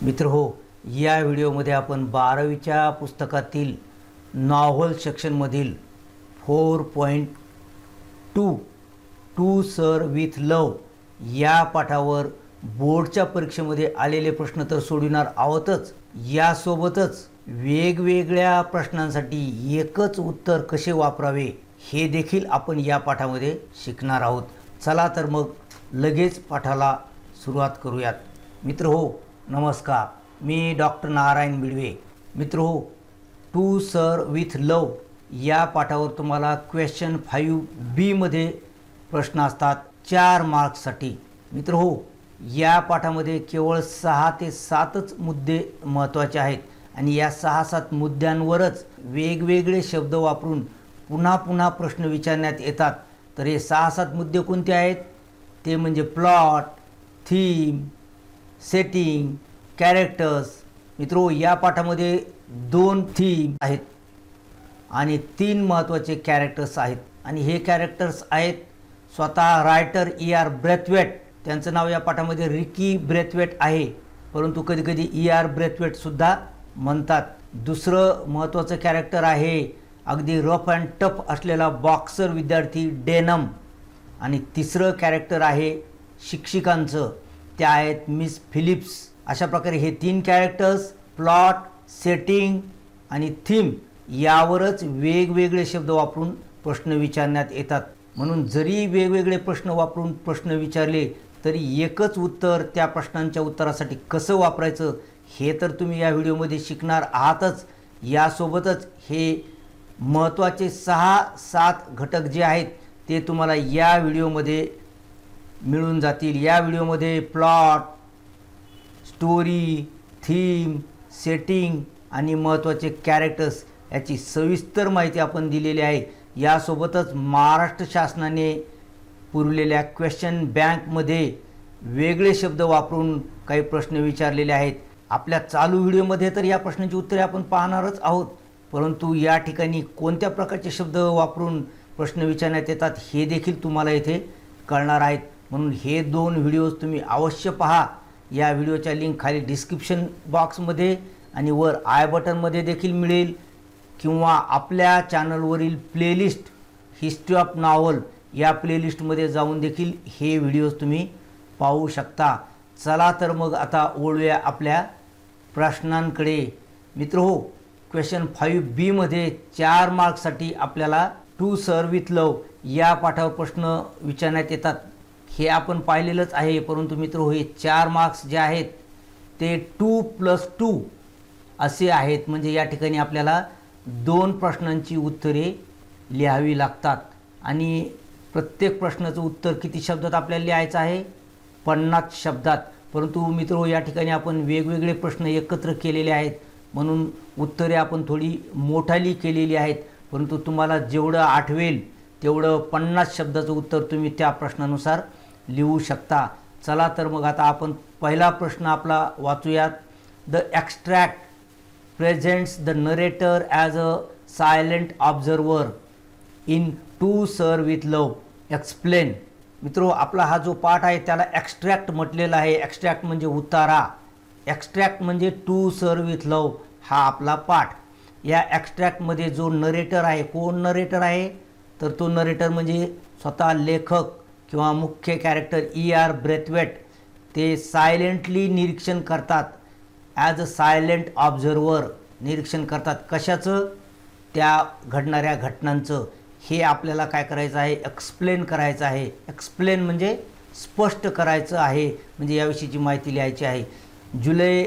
मित्र हो, या व्हिडिओमध्ये आपण 12वीच्या पुस्तकातील नॉव्हल सेक्शनमधील 4.2 टू सर विथ लव या पाठावर बोर्डच्या परीक्षेमध्ये आलेले प्रश्न तर सोडविणार आहोतच, यासोबतच वेगवेगळ्या प्रश्नांसाठी एकच उत्तर कसे वापरावे हे देखील आपण या पाठामध्ये शिकणार आहोत। चला तर मग लगेच पाठाला सुरुवात करूयात। मित्र हो, नमस्कार, मी डॉक्टर नारायण बिडवे। मित्र हो, टू सर विथ लव या पाठावर तुम्हाला क्वेश्चन 5B मध्ये प्रश्न असतात 4 मार्क्ससाठी। मित्र हो, या पाठामध्ये केवळ 6 ते 7च मुद्दे महत्त्वाचे आहेत आणि या 6-7 मुद्द्यांवरच वेगवेगळे शब्द वापरून पुन्हा पुन्हा प्रश्न विचारण्यात येतात। तर हे 6-7 मुद्दे कोणते आहेत ते म्हणजे प्लॉट, थीम, सेटिंग, कॅरेक्टर्स। मित्रो, या पाठामध्ये 2 थीम आहेत आणि 3 महत्त्वाचे कॅरेक्टर्स आहेत आणि हे कॅरेक्टर्स आहेत स्वतः रायटर E.R. ब्रेथवेट। त्यांचं नाव या पाठामध्ये रिकी ब्रेथवेट आहे, परंतु कधीकधी E.R. ब्रेथवेट सुद्धा म्हणतात। दुसरं महत्त्वाचं कॅरेक्टर आहे अगदी रफ अँड टफ असलेला बॉक्सर विद्यार्थी डेनम आणि तिसरं कॅरेक्टर आहे शिक्षिकांचं, ते आहेत मिस फिलिप्स। अशा प्रकारे हे 3 कॅरेक्टर्स, प्लॉट, सेटिंग आणि थीम यावरच वेगवेगळे शब्द वापरून प्रश्न विचारण्यात येतात। म्हणून जरी वेगवेगळे प्रश्न वापरून प्रश्न विचारले तरी एकच उत्तर त्या प्रश्नांच्या उत्तरासाठी कसं वापरायचं हे तर तुम्ही या व्हिडिओमध्ये शिकणार आहातच। यासोबतच हे महत्त्वाचे 6-7 घटक जे आहेत ते तुम्हाला या व्हिडिओमध्ये मिळून जातील। या व्हिडिओमध्ये प्लॉट, स्टोरी, थीम, सेटिंग आणि महत्त्वाचे कॅरेक्टर्स याची सविस्तर माहिती आपण दिलेली आहे। यासोबतच महाराष्ट्र शासनाने पुरवलेल्या क्वेश्चन बँकमध्ये वेगळे शब्द वापरून काही प्रश्न विचारलेले आहेत। आपल्या चालू व्हिडिओमध्ये तर या प्रश्नांची उत्तरे आपण पाहणारच आहोत, परंतु या ठिकाणी कोणत्या प्रकारचे शब्द वापरून प्रश्न विचारण्यात येतात हे देखील तुम्हाला इथे कळणार आहेत। म्हणून हे 2 व्हिडिओज तुम्ही अवश्य पहा। या व्हिडिओच्या लिंक खाली डिस्क्रिप्शन बॉक्समध्ये आणि वर आय बटनमध्ये देखील मिळेल, किंवा आपल्या चॅनलवरील प्लेलिस्ट हिस्ट्री ऑफ नॉव्हल या प्लेलिस्टमध्ये जाऊन देखील हे व्हिडिओज तुम्ही पाहू शकता। चला तर मग आता वळूया आपल्या प्रश्नांकडे। मित्र हो, क्वेश्चन 5B मध्ये 4 मार्क्ससाठी आपल्याला टू सर विथ लव या पाठावर प्रश्न विचारण्यात येतात हे आपण पाहिलेलंच आहे, परंतु मित्र हो, हे 4 मार्क्स जे आहेत ते 2+2 असे आहेत। म्हणजे या ठिकाणी आपल्याला 2 प्रश्नांची उत्तरे लिहावी लागतात आणि प्रत्येक प्रश्नाचं उत्तर किती शब्दात आपल्याला लिहायचं आहे? 50 शब्दात। परंतु मित्र या ठिकाणी आपण वेगवेगळे प्रश्न एकत्र केलेले आहेत, म्हणून उत्तरे आपण थोडी मोठाली केलेली आहेत, परंतु तुम्हाला जेवढं आठवेल तेवढं 50 शब्दाचं उत्तर तुम्ही त्या प्रश्नानुसार लिहू शकता। चला तर मग आता आपण पहिला प्रश्न आपला वाचूयात। The extract presents the narrator as a silent observer in To Sir with Love, explain. मित्रो, आपला हा जो पाठ आहे त्याला एक्स्ट्रॅक्ट म्हटलेला आहे। एक्स्ट्रॅक्ट म्हणजे उतारा, एक्स्ट्रॅक्ट म्हणजे टू सर विथ लव हा आपला पाठ। या एक्स्ट्रॅक्टमध्ये जो नरेटर आहे, कोण नरेटर आहे तर तो नरेटर म्हणजे स्वतः लेखक किंवा मुख्य कॅरेक्टर E.R. ब्रेथवेट। ते सायलेंटली निरीक्षण करतात, ॲज अ सायलेंट ऑब्झर्वर निरीक्षण करतात। कशाचं? त्या घडणाऱ्या घटनांचं। हे आपल्याला काय करायचं आहे? एक्सप्लेन करायचं आहे। एक्सप्लेन म्हणजे स्पष्ट करायचं आहे, म्हणजे याविषयीची माहिती लिहायची आहे। जुलै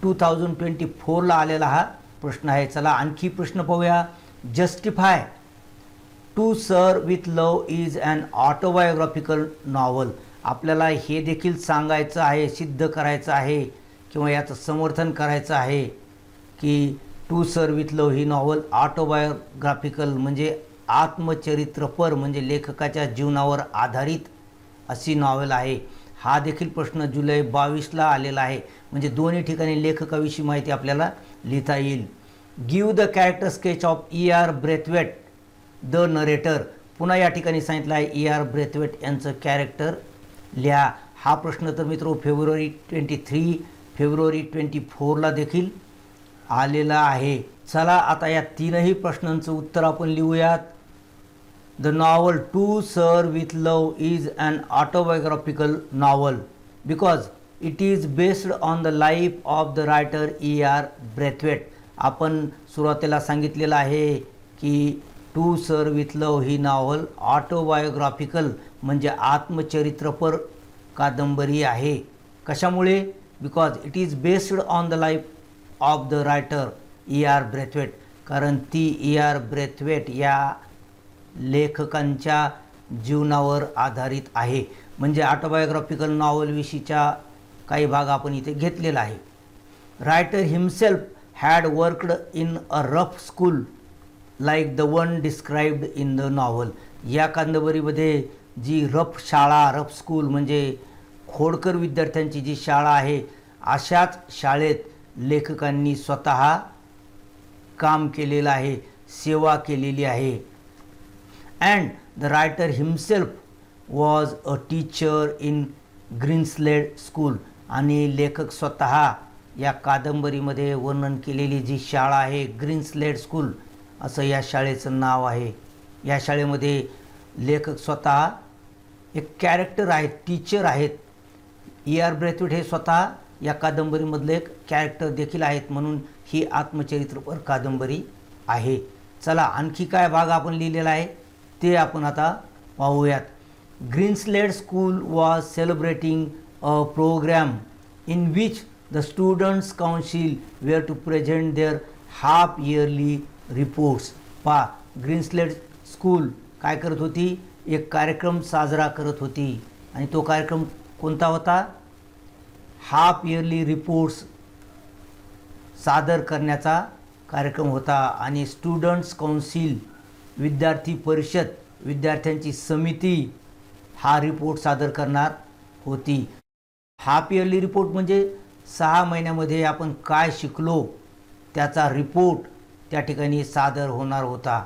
2024ला आलेला हा प्रश्न आहे। चला आणखी प्रश्न पाहूया। Justify To Sir with Love is an autobiographical novel. आपल्याला हे देखील सांगायचं आहे, सिद्ध करायचं आहे किंवा याचं समर्थन करायचं आहे की टू सर विथ लव ही नॉव्हल ऑटोबायोग्राफिकल म्हणजे आत्मचरित्रपर म्हणजे लेखकाच्या जीवनावर आधारित अशी नॉव्हल आहे। हा देखील प्रश्न जुलै 22ला आलेला आहे, म्हणजे दोन्ही ठिकाणी लेखकाविषयी माहिती आपल्याला लिहिता येईल। Give the character sketch of E.R. Braithwaite the narrator. पुन्हा या ठिकाणी सांगितलं आहे E.R. ब्रेथवेट यांचं कॅरेक्टर लिहा। हा प्रश्न तर मित्रो फेब्रुवारी 23 फेब्रुवारी 24ला देखील आलेला आहे. चला आता या तीनही प्रश्नांचं उत्तर आपण लिहूयात. The novel To Sir with Love is an autobiographical novel because it is based on the life of the writer E.R. Braithwaite. आपण सुरुवातीला सांगितलेलं आहे की टू सर विथ लव ही नॉवल ऑटोबायोग्राफिकल म्हणजे आत्मचरित्रपर कादंबरी आहे. कशामुळे? Because it is based on the life of the writer E.R. Braithwaite. कारण ती E.R. ब्रेथवेट या लेखकांच्या जीवनावर आधारित आहे. म्हणजे ऑटोबायोग्राफिकल नॉवलविषयीचा काही भाग आपण इथे घेतलेला आहे. Writer himself had worked in a rough school like the one described in the novel. या कादंबरीमध्ये जी रफ शाळा, रफ स्कूल म्हणजे खोडकर विद्यार्थ्यांची जी शाळा आहे, अशाच शाळेत लेखकांनी स्वतः काम केलेलं आहे, सेवा केलेली आहे. And the writer himself was a teacher in Greenslade School. आणि लेखक स्वतः या कादंबरीमध्ये वर्णन केलेली जी शाळा आहे, ग्रीनस्लेड स्कूल असं या शाळेचं नाव आहे. या शाळेमध्ये लेखक स्वतः एक कॅरेक्टर आहेत, टीचर आहेत. E.R. ब्रेथवेट हे स्वतः या कादंबरीमधले एक कॅरेक्टर देखील आहेत, म्हणून ही आत्मचरित्रपर कादंबरी आहे. चला आणखी काय भाग आपण लिहिलेला आहे ते आपण आता पाहूयात. Greenslade School was celebrating a programme in which the students council were to present their half yearly reports. पहा, ग्रीनस्लेड स्कूल काय करत होती? एक कार्यक्रम साजरा करत होती. आणि तो कार्यक्रम कोणता होता? हाफ इयरली रिपोर्ट्स सादर करण्याचा कार्यक्रम होता. आणि स्टुडंट्स काउन्सिल, विद्यार्थी परिषद, विद्यार्थ्यांची समिती हा रिपोर्ट सादर करणार होती. हाफ इयरली रिपोर्ट म्हणजे 6 महिन्यामध्ये आपण काय शिकलो त्याचा रिपोर्ट त्या ठिकाणी सादर होणार होता.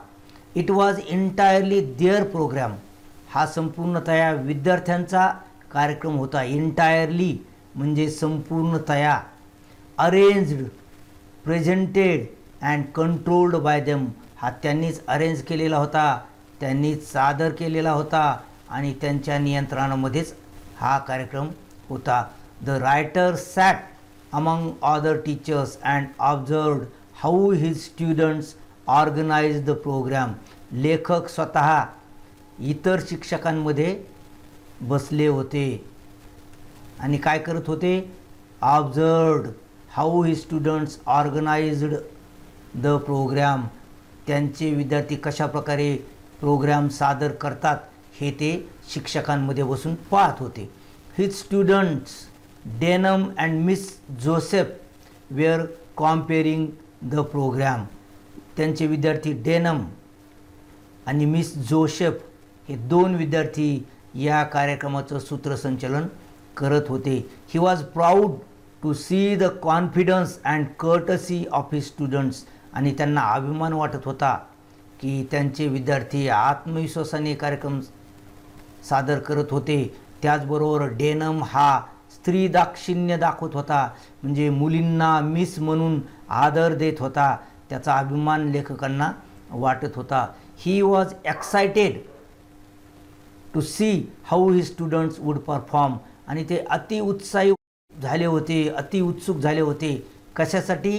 It was entirely their programme. हा संपूर्णतया विद्यार्थ्यांचा कार्यक्रम होता. एंटायरली म्हणजे संपूर्णतया. Arranged, presented and controlled by them. हा त्यांनीच अरेंज केलेला होता, त्यांनीच सादर केलेला होता आणि त्यांच्या नियंत्रणामध्येच हा कार्यक्रम होता. The writer sat among other teachers and observed how his students organise the programme. लेखक स्वतः इतर शिक्षकांमध्ये बसले होते आणि काय करत होते? Observed how his students organised the programme. त्यांचे विद्यार्थी कशाप्रकारे प्रोग्राम सादर करतात हे ते शिक्षकांमध्ये बसून पाहत होते. His students Denham and Miss Joseph were compering the programme. त्यांचे विद्यार्थी डेनम आणि मिस जोसेफ हे 2 विद्यार्थी या कार्यक्रमाचं सूत्रसंचालन करत होते. He was proud to see the confidence and courtesy of his students. आणि त्यांना अभिमान वाटत होता की त्यांचे विद्यार्थी आत्मविश्वासाने कार्यक्रम सादर करत होते. त्याचबरोबर डेनम हा स्त्री दाक्षिण्य दाखवत होता, म्हणजे मुलींना मिस म्हणून आदर देत होता. त्याचा अभिमान लेखकांना वाटत होता. He was excited to see how his students would perform. आणि ते अति उत्साही झाले होते, अति उत्सुक झाले होते. कशासाठी?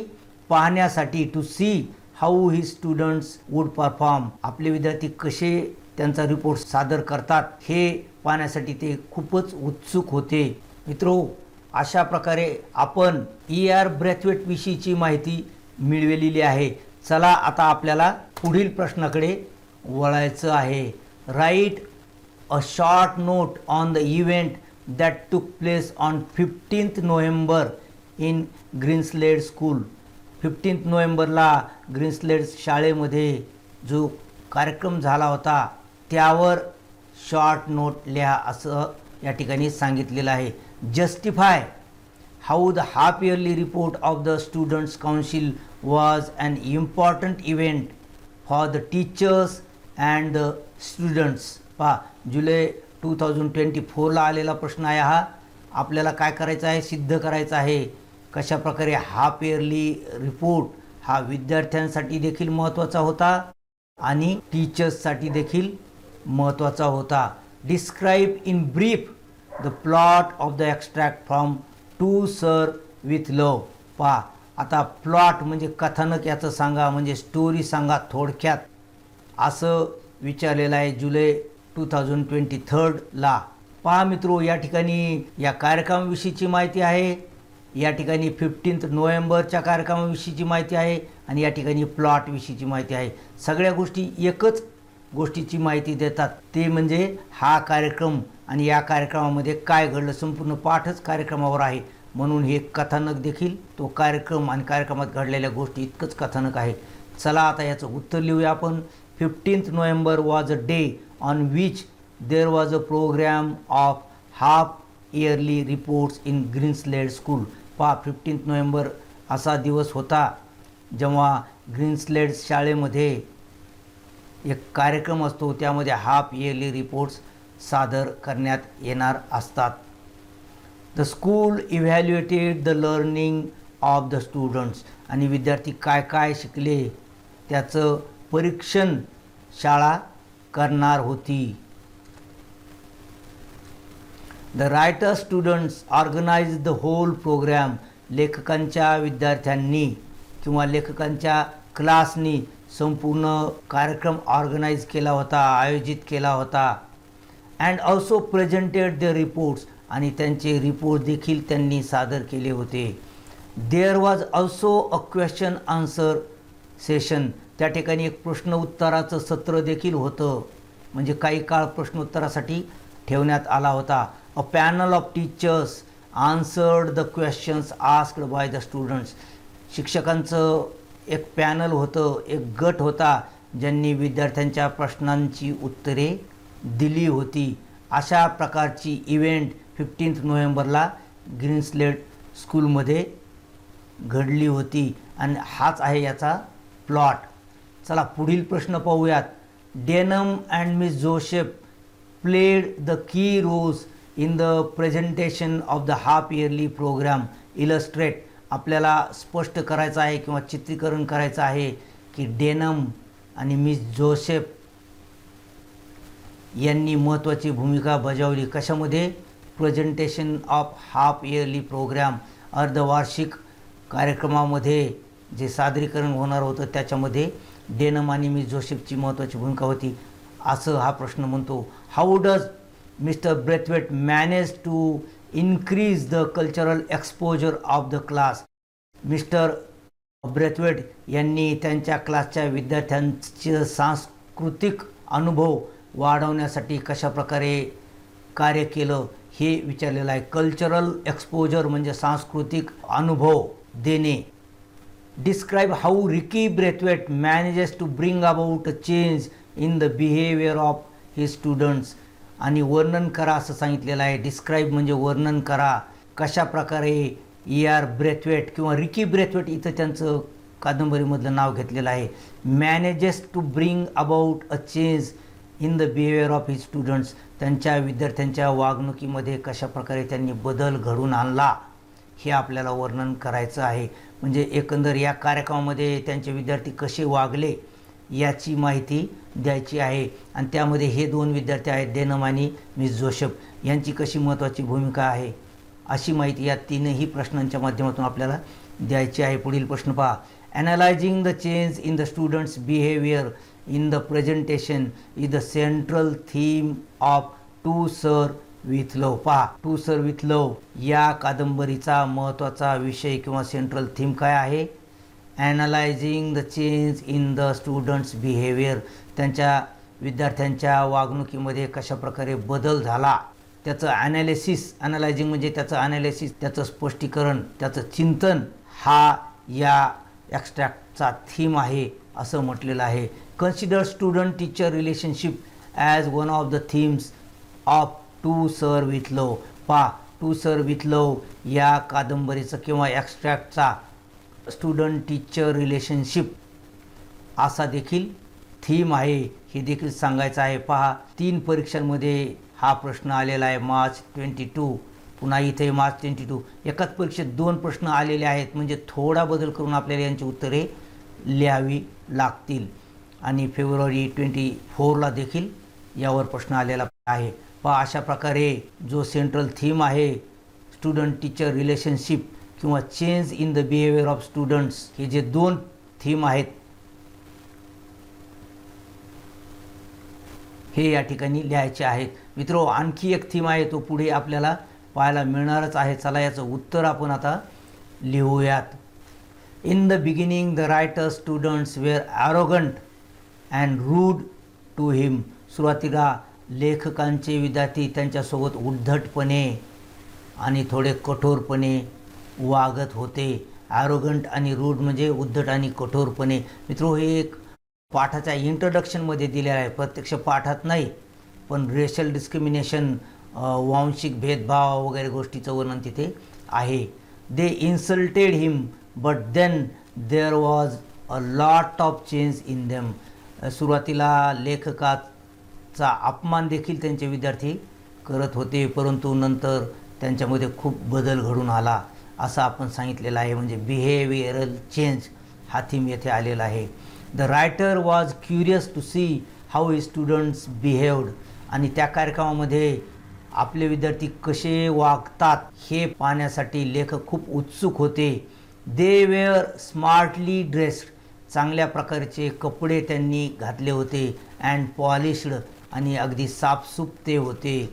पाहण्यासाठी. To see how his students would perform. आपले विद्यार्थी कसे त्यांचा रिपोर्ट सादर करतात हे पाहण्यासाठी ते खूपच उत्सुक होते. मित्रो, अशा प्रकारे आपण E.R. ब्रेथवेट विषयीची माहिती मिळवलेली आहे. चला आता आपल्याला पुढील प्रश्नाकडे वळायचं आहे. Write a short note on the event that took place on 15th November in Greenslade school. 15th नोव्हेंबरला ग्रीनस्लेड शाळेमध्ये जो कार्यक्रम झाला होता त्यावर शॉर्ट नोट लिहा असं या ठिकाणी सांगितलेलं आहे. Justify how the half yearly report of the students council was an important event for the teachers and the students. पहा, जुलै 2024ला आलेला प्रश्न आहे हा. आपल्याला काय करायचं आहे? सिद्ध करायचं आहे कशा प्रकारे हाफ इयरली रिपोर्ट हा विद्यार्थ्यांसाठी देखील महत्त्वाचा होता आणि टीचर्ससाठी देखील महत्त्वाचा होता. Describe in brief the plot of the extract from To Sir with Love. पहा, आता प्लॉट म्हणजे कथानक याचं सांगा, म्हणजे स्टोरी सांगा थोडक्यात, असं विचारलेलं आहे जुलै 2023ला. पहा मित्रो, या ठिकाणी या कार्यक्रमाविषयीची माहिती आहे, या ठिकाणी 15 नोव्हेंबरच्या कार्यक्रमाविषयीची माहिती आहे आणि या ठिकाणी प्लॉटविषयीची माहिती आहे. सगळ्या गोष्टी एकच गोष्टीची माहिती देतात, ते म्हणजे हा कार्यक्रम आणि या कार्यक्रमामध्ये काय घडलं. संपूर्ण पाठच कार्यक्रमावर आहे, म्हणून हे कथानक देखील तो कार्यक्रम आणि कार्यक्रमात घडलेल्या गोष्टी इतकंच कथानक आहे. चला आता याचं उत्तर लिहूया आपण. 15 November was a day on which there was a programme of half yearly reports in Greenslade school. पहा, 15 नोव्हेंबर असा दिवस होता जेव्हा ग्रीनस्लेड शाळेमध्ये एक कार्यक्रम असतो, त्यामध्ये हाफ इयरली रिपोर्ट्स सादर करण्यात येणार असतात. The school evaluated the learning of the students. आणि विद्यार्थी काय काय शिकले त्याचं परीक्षण शाळा करणार होती. The writer students organise the whole programme. लेखकांच्या विद्यार्थ्यांनी किंवा लेखकांच्या क्लासनी संपूर्ण कार्यक्रम ऑर्गनाइज केला होता, आयोजित केला होता. And also presented the reports. आणि त्यांचे रिपोर्ट देखील त्यांनी सादर केले होते. There was also a question answer session. त्या ठिकाणी एक प्रश्न उत्तराचं सत्र देखील होतं, म्हणजे काही काळ प्रश्नोत्तरासाठी ठेवण्यात आला होता. A panel of teachers answered the questions asked by the students. शिक्षकांचं एक पॅनल होतं, एक गट होता, ज्यांनी विद्यार्थ्यांच्या प्रश्नांची उत्तरे दिली होती. अशा प्रकारची इव्हेंट 15 नोव्हेंबरला ग्रीनस्लेड स्कूलमध्ये घडली होती आणि हाच आहे याचा प्लॉट. चला पुढील प्रश्न पाहूयात. Denham and Miss Joseph played the key roles in the presentation of the half yearly programme. Illustrate. आपल्याला स्पष्ट करायचं आहे किंवा चित्रीकरण करायचं आहे की डेनम आणि मिस जोसेफ यांनी महत्त्वाची भूमिका बजावली. कशामध्ये? Presentation of half yearly programme. अर्धवार्षिक कार्यक्रमामध्ये जे सादरीकरण होणार होतं त्याच्यामध्ये डेनम आणि मिस जोसेफची महत्त्वाची भूमिका होती, असं हा प्रश्न म्हणतो. How does Mister Braithwaite manage to increase the cultural exposure of the class. Mister Braithwaite यांनी त्यांच्या क्लासच्या विद्यार्थ्यांचे सांस्कृतिक अनुभव वाढवण्यासाठी कशाप्रकारे कार्य केलं हे विचारलेलं आहे. कल्चरल एक्सपोजर म्हणजे सांस्कृतिक अनुभव देणे. Describe how Ricky Braithwaite manages to bring about a change in the behaviour of his students. आणि वर्णन करा असं सांगितलेलं आहे. डिस्क्राईब म्हणजे वर्णन करा. कशा प्रकारे E.R. ब्रेथवेट किंवा रिकी ब्रेथवेट इथं त्यांचं कादंबरीमधलं नाव घेतलेलं आहे. Manages to bring about a change in the behaviour of his students. त्यांच्या विद्यार्थ्यांच्या वागणुकीमध्ये कशाप्रकारे त्यांनी बदल घडून आणला हे आपल्याला वर्णन करायचं आहे. म्हणजे एकंदर या कार्यक्रमामध्ये त्यांचे विद्यार्थी कसे वागले याची माहिती द्यायची आहे. आणि त्यामध्ये हे दोन विद्यार्थी आहेत, डेनम आणि मिस जोसेफ, यांची कशी महत्त्वाची भूमिका आहे अशी माहिती या तीनही प्रश्नांच्या माध्यमातून आपल्याला द्यायची आहे. पुढील प्रश्न पहा. Analysing the change in the students behaviour in the presentation is the central theme of To Sir with Love. पहा, टू सर विथ लव या कादंबरीचा महत्त्वाचा विषय किंवा सेंट्रल थीम काय आहे? Analysing the change in the students behaviour. त्यांच्या विद्यार्थ्यांच्या वागणुकीमध्ये कशाप्रकारे बदल झाला त्याचं ॲनालिसिस. ॲनालायझिंग म्हणजे त्याचं ॲनालिसिस, त्याचं स्पष्टीकरण, त्याचं चिंतन हा या एक्स्ट्रॅक्टचा थीम आहे असं म्हटलेलं आहे. Consider student teacher relationship as one of the themes of To Sir with Love. पहा, टू सर विथ लव या कादंबरीचं किंवा एक्स्ट्रॅक्टचा स्टुडंट टीचर रिलेशनशिप असा देखील थीम आहे हे देखील सांगायचं आहे. पहा, 3 परीक्षांमध्ये हा प्रश्न आलेला आहे. मार्च 22, पुन्हा इथे मार्च 22 एकाच परीक्षेत 2 प्रश्न आलेले आहेत, म्हणजे थोडा बदल करून आपल्याला यांची उत्तरे लिहावी लागतील. आणि फेब्रुवारी 24ला देखील यावर प्रश्न आलेला आहे. पहा अशा प्रकारे जो सेंट्रल थीम आहे स्टुडंट टीचर रिलेशनशिप किंवा change in the behaviour of students, हे जे 2 थीम आहेत हे या ठिकाणी लिहायचे आहेत. मित्रो आणखी एक थीम आहे, तो पुढे आपल्याला पाहायला मिळणारच आहे. चला याचं उत्तर आपण आता लिहूयात. In the beginning the writer students were arrogant and rude to him. सुरुवातीला लेखकांचे विद्यार्थी त्यांच्यासोबत उद्धटपणे आणि थोडे कठोरपणे वागत होते. ॲरोगंट आणि रूड म्हणजे उद्धट आणि कठोरपणे. मित्रो हे एक पाठाच्या इंट्रोडक्शनमध्ये दिलेलं आहे, प्रत्यक्ष पाठात नाही, पण रेशल डिस्क्रिमिनेशन, वांशिक भेदभाव वगैरे गोष्टीचं वर्णन तिथे आहे. They insulted him but then there was a lot of change in them. सुरुवातीला लेखकाचा अपमान देखील त्यांचे विद्यार्थी करत होते, परंतु नंतर त्यांच्यामध्ये खूप बदल घडून आला असं आपण सांगितलेलं आहे. म्हणजे बिहेवियरल चेंज हा थीम येथे आलेला आहे. The writer was curious to see how his students behaved. आणि त्या कार्यक्रमामध्ये आपले विद्यार्थी कसे वागतात हे पाहण्यासाठी लेखक खूप उत्सुक होते. They were smartly dressed. चांगल्या प्रकारचे कपडे त्यांनी घातले होते. अँड पॉलिश्ड आणि अगदी साफसूप ते होते.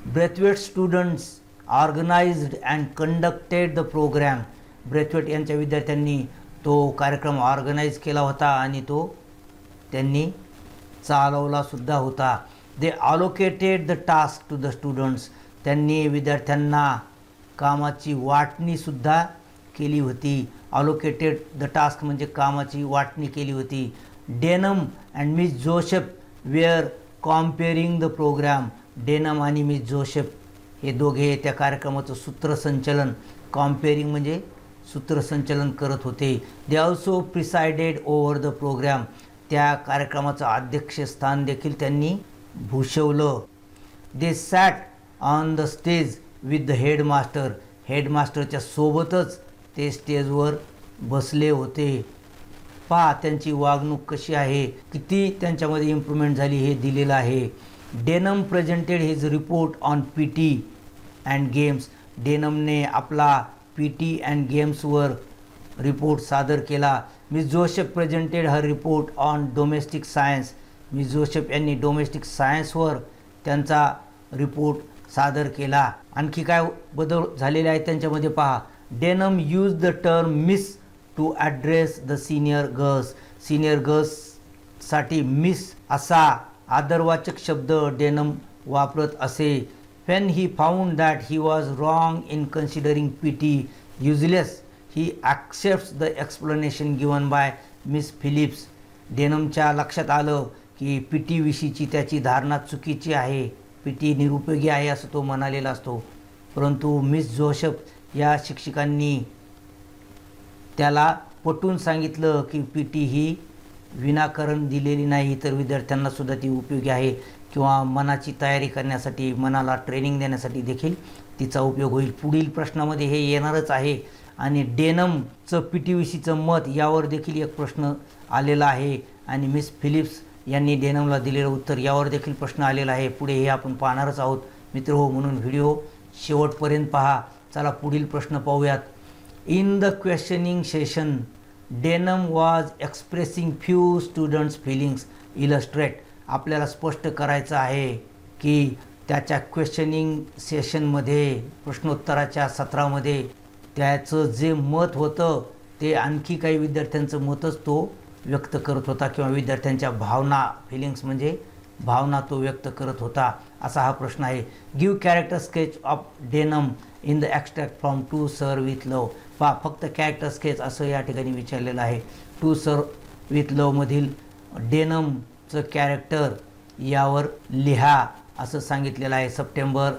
Braithwaite students organised and conducted the programme. Braithwaite यांच्या विद्यार्थ्यांनी तो कार्यक्रम ऑर्गनाईज केला होता आणि तो त्यांनी चालवला सुद्धा होता. They allocated the task to the students. त्यांनी विद्यार्थ्यांना कामाची वाटणीसुद्धा केली होती. अलोकेटेड द टास्क म्हणजे कामाची वाटणी केली होती. Denham and Miss Joseph were compering the programme. Denham आणि मिस जोसेफ हे दोघे त्या कार्यक्रमाचं सूत्रसंचलन, कॉम्पेअरिंग म्हणजे सूत्रसंचलन करत होते. They also presided over the programme. त्या कार्यक्रमाचं अध्यक्षस्थान देखील त्यांनी भूषवलं. They sat on the stage with the headmaster. हेडमास्टरच्या सोबतच ते स्टेजवर बसले होते. पहा त्यांची वागणूक कशी आहे, किती त्यांच्यामध्ये इम्प्रूव्हमेंट झाली हे दिलेलं आहे. Denham presented his report on PT and games. डेनमने आपला PT अँड गेम्सवर रिपोर्ट सादर केला. Miss Joseph presented her report on domestic science. Miss Joseph यांनी डोमेस्टिक सायन्सवर त्यांचा रिपोर्ट सादर केला. आणखी काय बदल झालेले आहेत त्यांच्यामध्ये पहा. Denham use the term miss to address the senior girls. Senior गर्ल्ससाठी मिस असा आदरवाचक शब्द डेनम वापरत असे. When he found that he was wrong in considering PT useless, he accepts the explanation given by Miss Phillips. डेनमच्या लक्षात आलं की PT विषयीची त्याची धारणा चुकीची आहे, PT निरुपयोगी आहे असं तो म्हणालेला असतो. परंतु मिस जोसेफ या शिक्षकांनी त्याला पटवून सांगितलं की PT ही विनाकारण दिलेली नाही, तर विद्यार्थ्यांनासुद्धा ती उपयोगी आहे किंवा मनाची तयारी करण्यासाठी, मनाला ट्रेनिंग देण्यासाठी देखील तिचा उपयोग होईल. पुढील प्रश्नामध्ये हे येणारच आहे. आणि डेनमचं PT विषयीचं मत यावर देखील एक प्रश्न आलेला आहे आणि मिस फिलिप्स यांनी डेनमला दिलेलं उत्तर यावर देखील प्रश्न आलेला आहे. पुढे हे आपण पाहणारच आहोत मित्रहो, म्हणून व्हिडिओ शेवटपर्यंत पहा. चला पुढील प्रश्न पाहूयात. In the questioning session Denham was expressing few students feelings. Illustrate. आपल्याला स्पष्ट करायचं आहे की त्याच्या क्वेश्चनिंग सेशनमध्ये, प्रश्नोत्तराच्या सत्रामध्ये त्याचं जे मत होतं ते आणखी काही विद्यार्थ्यांचं मतच तो व्यक्त करत होता किंवा विद्यार्थ्यांच्या भावना, फिलिंग्स म्हणजे भावना तो व्यक्त करत होता. असा हा प्रश्न आहे. Give character sketch of Denham in the extract from To Sir with Love. पहा फक्त कॅरेक्टर स्केच असं या ठिकाणी विचारलेलं आहे. टू सर विथ लवमधील डेनमचं कॅरेक्टर यावर लिहा असं सांगितलेलं आहे. सप्टेंबर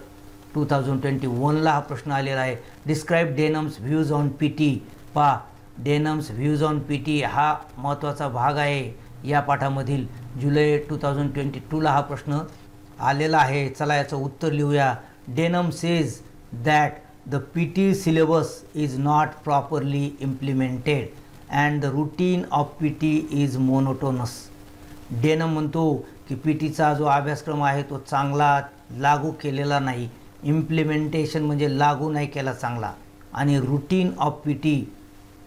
2021ला हा प्रश्न आलेला आहे. Describe Denham's views on PT. पहा डेनम्स व्ह्यूज ऑन PT हा महत्त्वाचा भाग आहे या पाठामधील. जुलै 2022ला हा प्रश्न आलेला आहे. चला याचं उत्तर लिहूया. Denim says that the PT syllabus is not properly implemented and the routine of PT is monotonous. Denim म्हणतो की PTचा जो अभ्यासक्रम आहे तो चांगला लागू केलेला नाही. इम्प्लिमेंटेशन म्हणजे लागू नाही केला चांगला. आणि routine of PT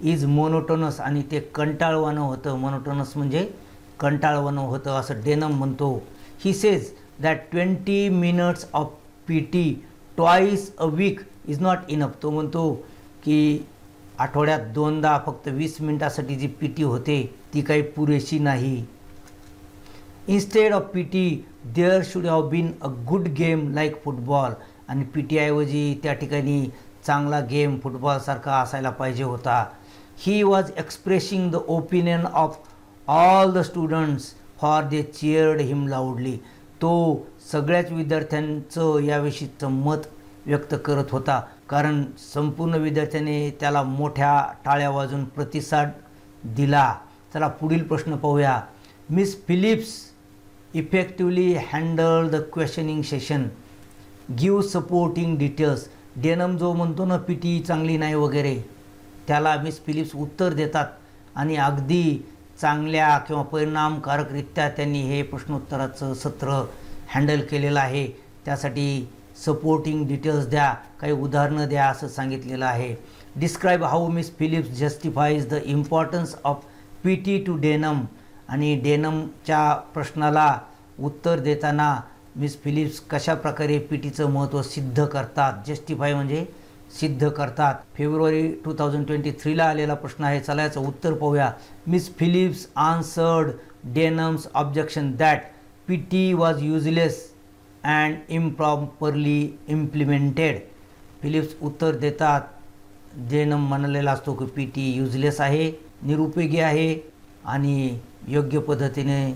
is monotonous आणि ते कंटाळवाणं होतं. मोनोटोनस म्हणजे कंटाळवाणं होतं असं डेनम म्हणतो. He says that 20 minutes of PT twice a week is not enough. तो म्हणतो की आठवड्यात 2दा फक्त 20 मिनिटासाठी जी PT होते ती काही पुरेशी नाही. Instead of PT there should have been a good game like football. आणि PT ऐवजी त्या ठिकाणी चांगला गेम फुटबॉलसारखा असायला पाहिजे होता. He was expressing the opinion of all the students for they cheered him loudly. तो सगळ्याच विद्यार्थ्यांचं याविषयीचं मत व्यक्त करत होता कारण संपूर्ण विद्यार्थ्याने त्याला मोठ्या टाळ्या वाजून प्रतिसाद दिला. चला पुढील प्रश्न पाहूया. Miss Phillips effectively handle the questioning session. Give supporting details. Denham जो म्हणतो ना PT चांगली नाही वगैरे त्याला मिस फिलिप्स उत्तर देतात आणि अगदी चांगल्या किंवा परिणामकारकरित्या त्यांनी हे प्रश्नोत्तराचं सत्र हँडल केलेलं आहे. त्यासाठी सपोर्टिंग डिटेल्स द्या, काही उदाहरणं द्या असं सांगितलेलं आहे. Describe how Miss Phillips justifies the importance of PT to Denham. आणि डेनमच्या प्रश्नाला उत्तर देताना मिस फिलिप्स कशा प्रकारे PTचं महत्त्व सिद्ध करतात. जस्टिफाय म्हणजे सिद्ध करतात. फेब्रुवारी 2023ला आलेला प्रश्न आहे. चला याचं उत्तर पाहूया. Miss Phillips answered Denham's objection that PT was useless and improperly implemented. Phillips उत्तर देतात. डेनम म्हणालेला असतो की PT युजलेस आहे, निरुपयोगी आहे आणि योग्य पद्धतीने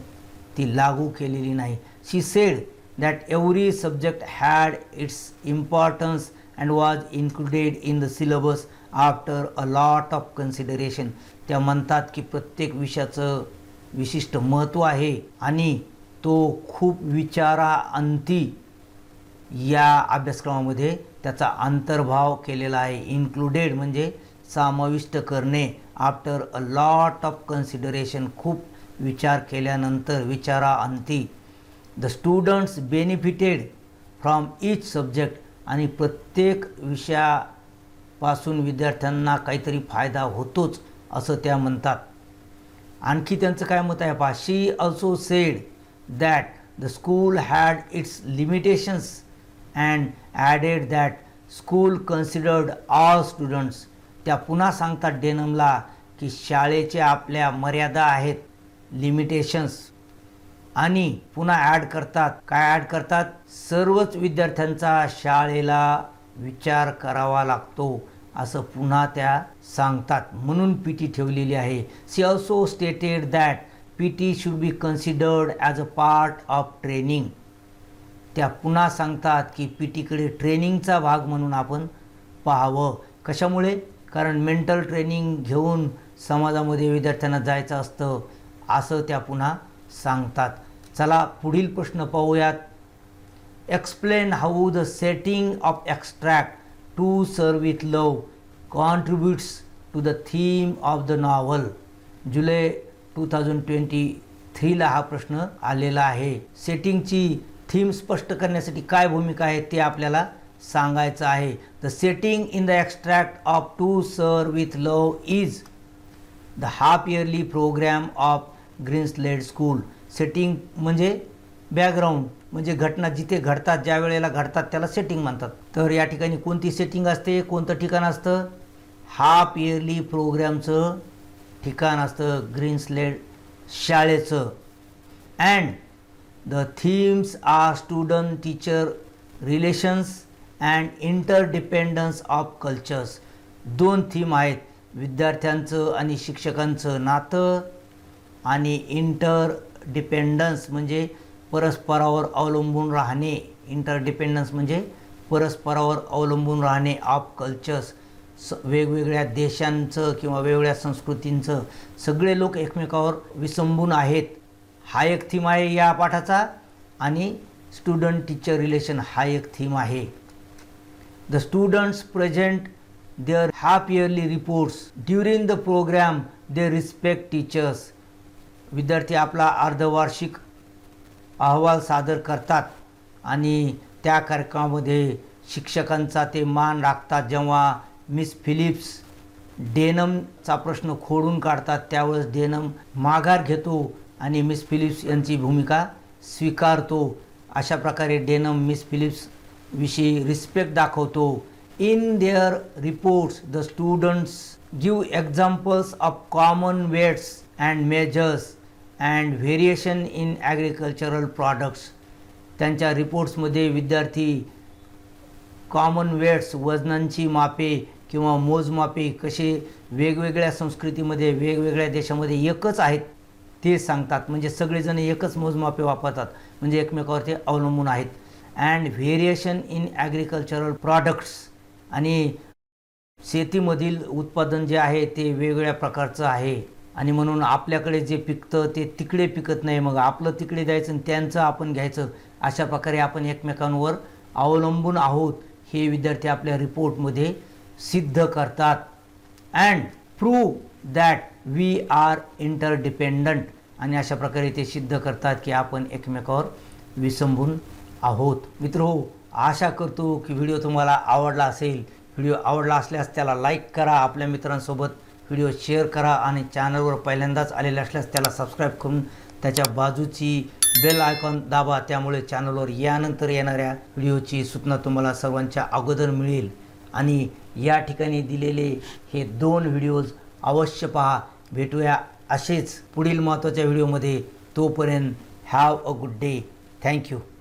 ती लागू केलेली नाही. शी sed that every subject had its importance and was included in the syllabus after a lot of consideration. त्या म्हणतात की प्रत्येक विषयाचं विशिष्ट महत्त्व आहे आणि तो खूप विचाराअंती या अभ्यासक्रमामध्ये त्याचा अंतर्भाव केलेला आहे. इन्क्लुडेड म्हणजे समाविष्ट करणे. After a lot of consideration खूप विचार केल्यानंतर, विचाराअंती. The students benefited from each subject. आणि प्रत्येक विषयापासून विद्यार्थ्यांना काहीतरी फायदा होतोच असं त्या म्हणतात. आणखी त्यांचं काय मत आहे पहा. She also said that the school had its limitations and added that school considered all students. त्या पुन्हा सांगतात डेनमला की शाळेच्या आपल्या मर्यादा आहेत, लिमिटेशन्स. आणि पुन्हा ॲड करतात. काय ॲड करतात. सर्वच विद्यार्थ्यांचा शाळेला विचार करावा लागतो असं पुन्हा त्या सांगतात. म्हणून PT ठेवलेली आहे. She also stated that PT should be considered as a part of training. त्या पुन्हा सांगतात की PTकडे ट्रेनिंगचा भाग म्हणून आपण पाहावं. कशामुळे. कारण मेंटल ट्रेनिंग घेऊन समाजामध्ये विद्यार्थ्यांना जायचं असतं असं त्या पुन्हा सांगतात. चला पुढील प्रश्न पाहूयात. Explain how the setting of extract To Sir with Love contributes to the theme of the novel. जुलै 2023ला हा प्रश्न आलेला आहे. सेटिंगची थीम स्पष्ट करण्यासाठी काय भूमिका आहे ते आपल्याला सांगायचं आहे. The setting in the extract of To Sir with Love is the half yearly programme of Greenslade school. Setting म्हणजे बॅकग्राऊंड म्हणजे घटना जिथे घडतात, ज्या वेळेला घडतात त्याला सेटिंग म्हणतात. तर या ठिकाणी कोणती सेटिंग असते, कोणतं ठिकाण असतं. हाफ इयरली प्रोग्रामचं ठिकाण असतं ग्रीनस्लेड शाळेचं. And the themes are student teacher relations and interdependence of cultures. 2 theme आहेत. विद्यार्थ्यांचं आणि शिक्षकांचं नातं आणि इंटरडिपेंडन्स म्हणजे परस्परावर अवलंबून राहणे. इंटरडिपेंडन्स म्हणजे परस्परावर अवलंबून राहणे. ऑफ कल्चर्स वेगवेगळ्या देशांचं किंवा वेगवेगळ्या संस्कृतींचं सगळे लोक एकमेकावर विसंबून आहेत. हा एक थीम आहे या पाठाचा. आणि स्टुडंट टीचर रिलेशन हा एक थीम आहे. The students present their half yearly reports. During the program they respect teachers. विद्यार्थी आपला अर्धवार्षिक अहवाल सादर करतात आणि त्या कार्यक्रमामध्ये शिक्षकांचा ते मान राखतात. जेव्हा मिस फिलिप्स डेनमचा प्रश्न खोडून काढतात त्यावेळेस डेनम माघार घेतो आणि मिस फिलिप्स यांची भूमिका स्वीकारतो. अशा प्रकारे डेनम मिस फिलिप्स विषयी रिस्पेक्ट दाखवतो. In their reports the students give examples of common weights and measures and variation in agricultural products. त्यांच्या रिपोर्ट्समध्ये विद्यार्थी कॉमन वेट्स वजनांची मापे किंवा मोजमापे कसे वेगवेगळ्या संस्कृतीमध्ये वेगवेगळ्या देशामध्ये एकच आहेत ते सांगतात. म्हणजे सगळेजण एकच मोजमापे वापरतात म्हणजे एकमेकावर ते अवलंबून आहेत. And variation in agricultural products आणि शेतीमधील उत्पादन जे आहे ते वेगवेगळ्या प्रकारचं आहे आणि म्हणून आपल्याकडे जे पिकतं ते तिकडे पिकत नाही. मग आपलं तिकडे द्यायचं आणि त्यांचं आपण घ्यायचं. अशा प्रकारे आपण एकमेकांवर अवलंबून आहोत हे विद्यार्थी आपल्या रिपोर्टमध्ये सिद्ध करतात. And prove that we are interdependent. आणि अशा प्रकारे ते सिद्ध करतात की आपण एकमेकावर विसंबून आहोत. मित्रहो, आशा करतो की व्हिडिओ तुम्हाला आवडला असेल. व्हिडिओ आवडला असल्यास त्याला लाईक करा, आपल्या मित्रांसोबत व्हिडिओ शेअर करा आणि चॅनलवर पहिल्यांदाच आलेले असल्यास त्याला सबस्क्राईब करून त्याच्या बाजूची बेल आयकॉन दाबा. त्यामुळे चॅनलवर यानंतर येणाऱ्या व्हिडिओची सूचना तुम्हाला सर्वांच्या अगोदर मिळेल. आणि या ठिकाणी दिलेले हे 2 व्हिडिओज अवश्य पहा. भेटूया असेच पुढील महत्त्वाच्या व्हिडिओमध्ये. तोपर्यंत have a good day. Thank you.